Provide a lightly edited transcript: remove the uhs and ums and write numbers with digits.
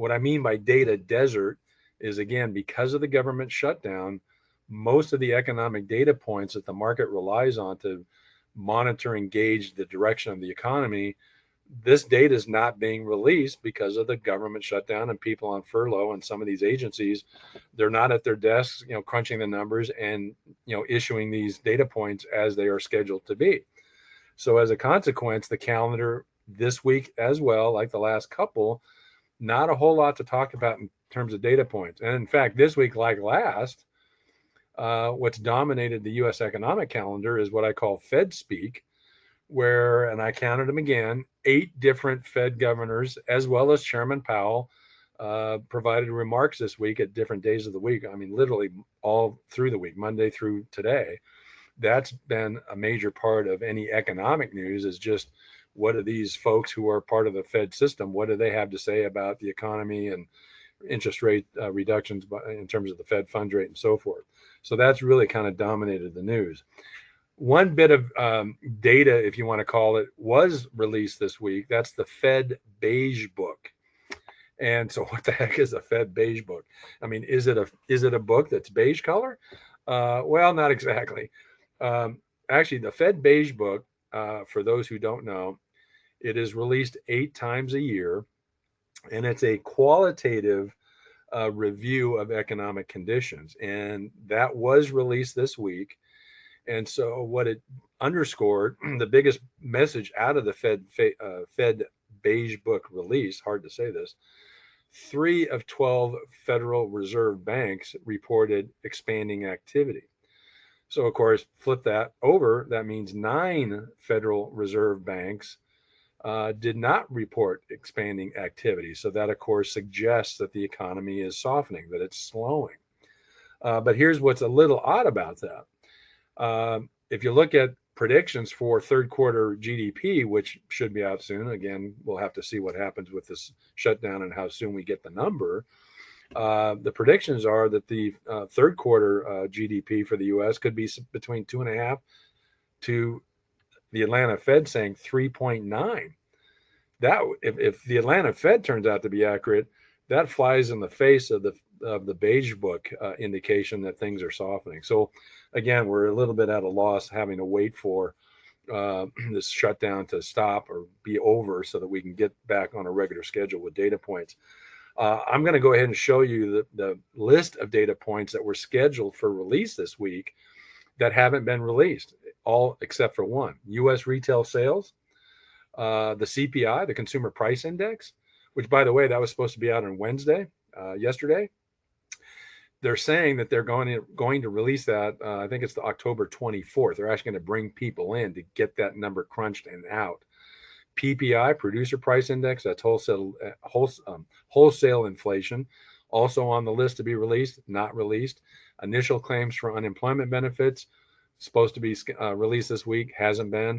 What I mean by data desert is, again, because of the government shutdown, most of the economic data points that the market relies on to monitor and gauge the direction of the economy, this data is not being released because of the government shutdown and people on furlough. And some of these agencies, they're not at their desks, crunching the numbers and issuing these data points as they are scheduled to be. So as a consequence, the calendar this week as well, like the last couple, not a whole lot to talk about in terms of data points. And in fact, this week, like last, what's dominated the U.S. economic calendar is what I call Fed speak, where, and I counted them again, 8 different Fed governors, as well as Chairman Powell, provided remarks this week at different days of the week. I mean, literally all through the week, Monday through today. That's been a major part of any economic news, is just what do these folks who are part of the Fed system, what do they have to say about the economy and interest rate reductions in terms of the Fed funds rate and so forth. So that's really kind of dominated the news. One bit of data, if you want to call it, was released this week. That's the Fed Beige Book. And so, what the heck is a Fed Beige Book? I mean, is it a book that's beige color? Well, not exactly. Um, Actually, the Fed Beige Book, for those who don't know, it is released 8 times a year, and it's a qualitative review of economic conditions. And that was released this week. And so, what it underscored, the biggest message out of the Fed Beige Book release, hard to say this, 3 of 12 Federal Reserve banks reported expanding activity. So, of course, flip that over. That means 9 Federal Reserve banks did not report expanding activity. So, that, of course, suggests that the economy is softening, that it's slowing. But here's what's a little odd about that. If you look at predictions for third quarter GDP, which should be out soon, again, we'll have to see what happens with this shutdown and how soon we get the number. The predictions are that the third quarter GDP for the U.S. could be between 2.5 to the Atlanta Fed saying 3.9. That if the Atlanta Fed turns out to be accurate, that flies in the face of the Beige Book indication that things are softening. So again, we're a little bit at a loss, having to wait for this shutdown to stop or be over so that we can get back on a regular schedule with data points. I'm going to go ahead and show you the list of data points that were scheduled for release this week that haven't been released, all except for one: U.S. retail sales, the CPI, the Consumer Price Index, which, by the way, that was supposed to be out on Wednesday, yesterday. They're saying that they're going to release that. I think it's the October 24th. They're actually going to bring people in to get that number crunched and out. PPI, Producer Price Index, that's wholesale inflation, also on the list to be released, not released. Initial claims for unemployment benefits, supposed to be released this week, hasn't been.